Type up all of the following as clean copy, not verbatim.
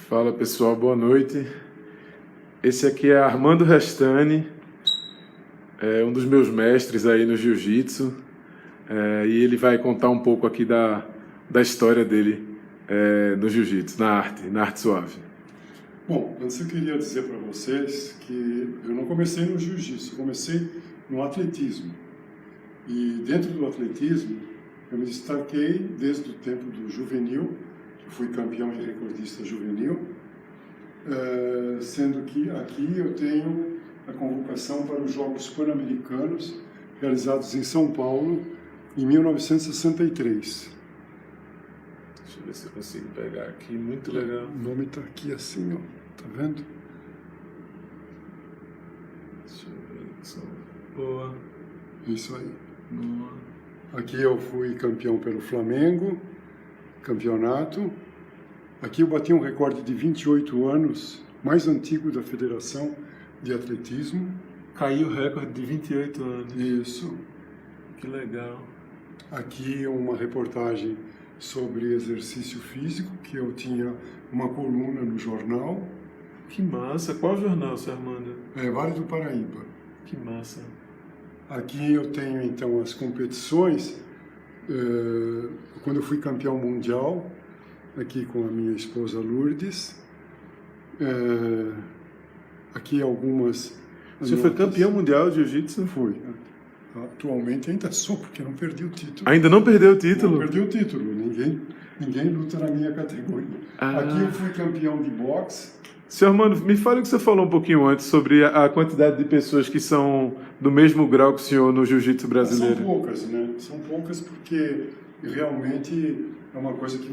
Fala pessoal, boa noite. Esse aqui é Armando Restani, um dos meus mestres aí no Jiu-Jitsu, e ele vai contar um pouco aqui da história dele no Jiu-Jitsu, na arte suave. Bom, antes eu queria dizer para vocês que eu não comecei no Jiu-Jitsu, eu comecei no atletismo. E dentro do atletismo, eu me destaquei desde o tempo do juvenil, que fui campeão e recordista juvenil, sendo que aqui eu tenho a convocação para os Jogos Pan-Americanos, realizados em São Paulo, em 1963. Deixa eu ver se eu consigo pegar aqui, muito legal. O nome está aqui assim, ó, tá vendo? Deixa eu ver, só... Boa. Isso aí. Boa. Aqui eu fui campeão pelo Flamengo, campeonato. Aqui eu bati um recorde de 28 anos, mais antigo da Federação de Atletismo. Caiu o recorde de 28 anos. Isso. Que legal. Aqui uma reportagem sobre exercício físico, que eu tinha uma coluna no jornal. Que massa. Qual jornal, seu Armando? Vale do Paraíba. Que massa. Aqui eu tenho então as competições, quando eu fui campeão mundial, aqui com a minha esposa Lourdes. Aqui algumas... Você foi campeão mundial de Jiu-Jitsu? Fui. Atualmente ainda sou, porque não perdi o título. Ainda não perdeu o título? Não perdi o título, ninguém luta na minha categoria. Aqui eu fui campeão de boxe. Senhor Armando, me fale o que você falou um pouquinho antes sobre a quantidade de pessoas que são do mesmo grau que o senhor no jiu-jitsu brasileiro. São poucas, né? São poucas porque realmente é uma coisa que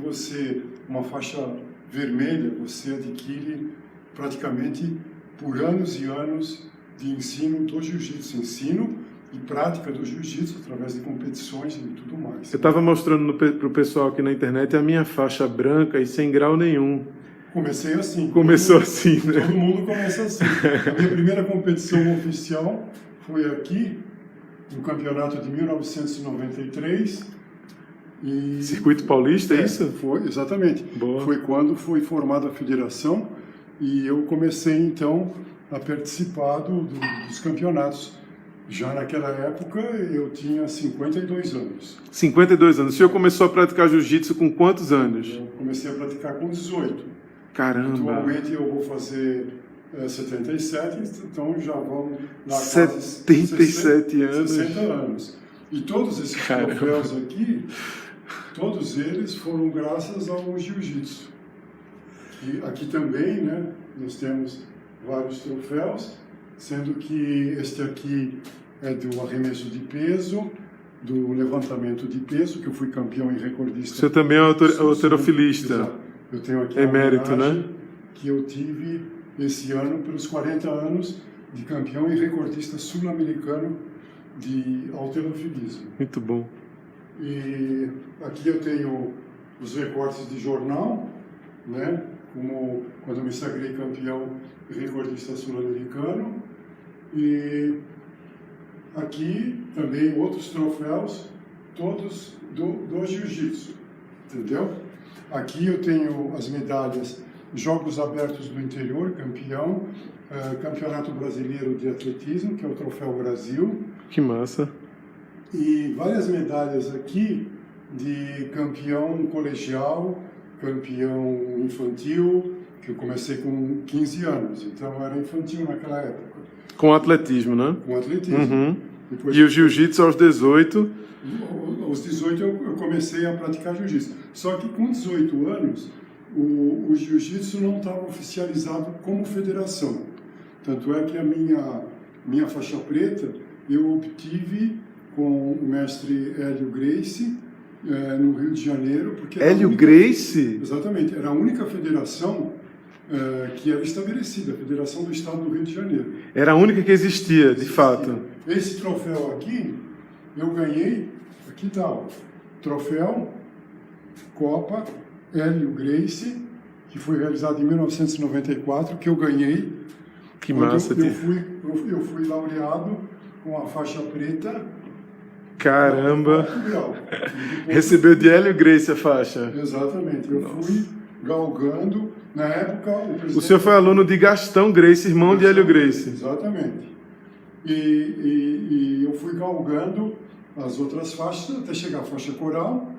uma faixa vermelha, você adquire praticamente por anos e anos de ensino do jiu-jitsu, ensino e prática do jiu-jitsu através de competições e tudo mais. Eu estava mostrando para o pessoal aqui na internet a minha faixa branca e sem grau nenhum. Comecei assim. Começou assim, né? Todo mundo começa assim. A minha primeira competição oficial foi aqui, no campeonato de 1993. Circuito Paulista, é isso? Foi, exatamente. Boa. Foi quando foi formada a federação e eu comecei, então, a participar dos campeonatos. Já naquela época, eu tinha 52 anos. 52 anos. O senhor começou a praticar jiu-jitsu com quantos anos? Eu comecei a praticar com 18. Caramba! Atualmente eu vou fazer 77, então já vão dar 77 anos. 60 anos. E todos esses troféus aqui, todos eles foram graças ao jiu-jitsu. E aqui também, né, nós temos vários troféus, sendo que este aqui é do arremesso de peso, do levantamento de peso, que eu fui campeão e recordista. Você também é halterofilista. Exato. Eu tenho aqui emérito, né? Que eu tive esse ano pelos 40 anos de campeão e recordista sul-americano de halterofilismo. Muito bom. E aqui eu tenho os recortes de jornal, né? Como quando eu me sagrei campeão e recordista sul-americano. E aqui também outros troféus, todos do jiu-jitsu, entendeu? Aqui eu tenho as medalhas Jogos Abertos do Interior, campeão, Campeonato Brasileiro de Atletismo, que é o Troféu Brasil. Que massa! E várias medalhas aqui de campeão colegial, campeão infantil, que eu comecei com 15 anos, então eu era infantil naquela época. Com atletismo, né? Com atletismo. Uhum. Depois, e o jiu-jitsu aos 18? Aos 18 eu comecei a praticar jiu-jitsu. Só que com 18 anos, o jiu-jitsu não estava oficializado como federação. Tanto é que a minha faixa preta eu obtive com o mestre Hélio Gracie, no Rio de Janeiro. Porque Hélio Gracie? Exatamente. Era a única federação que era estabelecida, a Federação do Estado do Rio de Janeiro. Era a única que existia, de fato. Esse troféu aqui, eu ganhei, aqui está, ó, troféu Copa Hélio Gracie, que foi realizado em 1994, que eu ganhei. Que massa! Eu fui laureado com a faixa preta. Caramba! Recebeu de Hélio Gracie a faixa. Exatamente. Eu fui galgando. Na época, o presidente... O senhor foi aluno de Gastão Gracie, irmão de Hélio Gracie. Exatamente. E eu fui galgando as outras faixas até chegar à faixa coral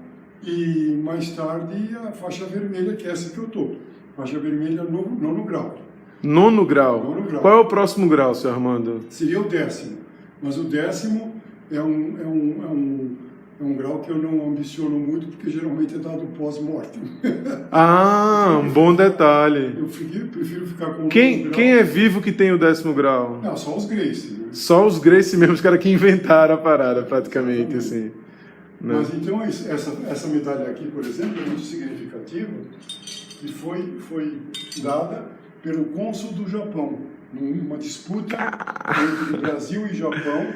e mais tarde a faixa vermelha, que é essa que eu estou. Faixa vermelha, nono grau. Nono grau. Nono grau. Qual é o próximo grau, senhor Armando? Seria o 10º. Mas o 10º é um grau que eu não ambiciono muito, porque geralmente é dado pós-mortem. Ah, um bom detalhe. Eu prefiro ficar com o Quem é vivo que tem o 10º grau? Não, só os Gracie. Né? Só os Gracie mesmo, os caras que inventaram a parada, praticamente, assim. Né? Mas então, essa medalha aqui, por exemplo, é muito significativa e foi dada pelo cônsul do Japão, numa disputa entre Brasil e Japão.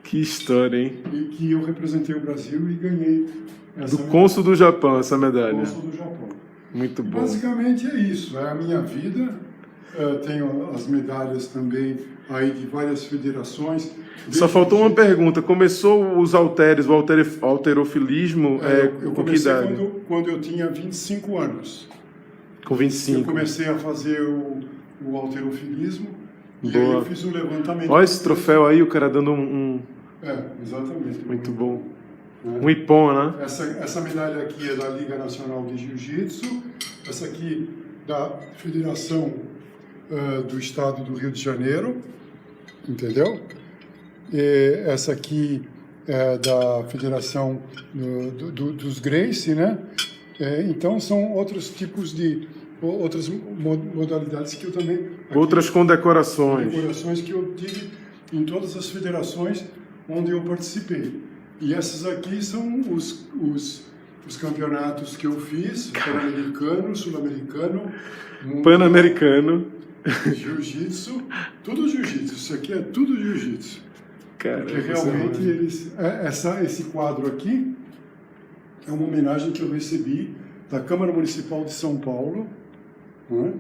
Que história, hein? E que eu representei o Brasil e ganhei essa medalha. Cônsul do Japão, essa medalha. Cônsul do Japão. Muito bom. Basicamente é isso, é a minha vida. Tenho as medalhas também aí de várias federações. Só faltou uma pergunta. Começou os halteres, o halterofilismo eu com que idade? quando eu tinha 25 anos. Com 25. Eu comecei a fazer o halterofilismo. E Boa. aí eu fiz um levantamento. Olha esse troféu aí, o cara dando um... exatamente. Muito bom. Um ipom, né? Essa medalha aqui é da Liga Nacional de Jiu-Jitsu. Essa aqui da Federação do Estado do Rio de Janeiro. Entendeu? E essa aqui é da Federação dos Gracie, né? Então são outros tipos de... outras modalidades que eu também... Outras condecorações. Condecorações que eu tive em todas as federações onde eu participei. E essas aqui são os campeonatos que eu fiz, Pan-Americano, Sul-Americano, Pan-Americano, Jiu-Jitsu, tudo Jiu-Jitsu, isso aqui é tudo Jiu-Jitsu. Porque realmente esse quadro aqui é uma homenagem que eu recebi da Câmara Municipal de São Paulo, né?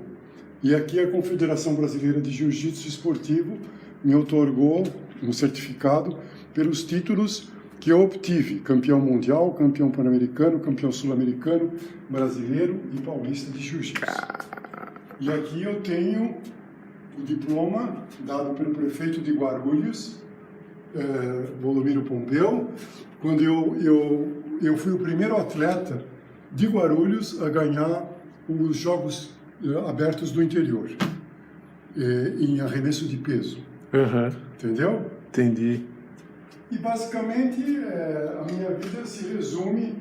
E aqui a Confederação Brasileira de Jiu-Jitsu Esportivo me outorgou um certificado pelos títulos que eu obtive: campeão mundial, campeão pan-americano, campeão sul-americano, brasileiro e paulista de jiu-jitsu. E aqui eu tenho o diploma dado pelo prefeito de Guarulhos, Voldomiro Pompeu, quando eu fui o primeiro atleta de Guarulhos a ganhar os Jogos Abertos do Interior, em arremesso de peso. Uhum. Entendeu? Entendi. E basicamente a minha vida se resume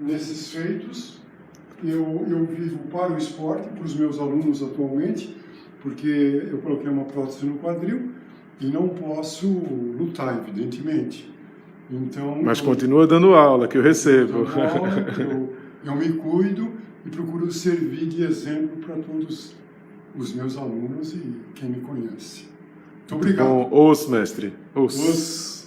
nesses feitos. Eu vivo para o esporte, para os meus alunos atualmente, porque eu coloquei uma prótese no quadril e não posso lutar, evidentemente. Então, mas continua dando aula, que eu recebo. Eu me cuido e procuro servir de exemplo para todos os meus alunos e quem me conhece. Muito obrigado. Bom, os mestre. Os.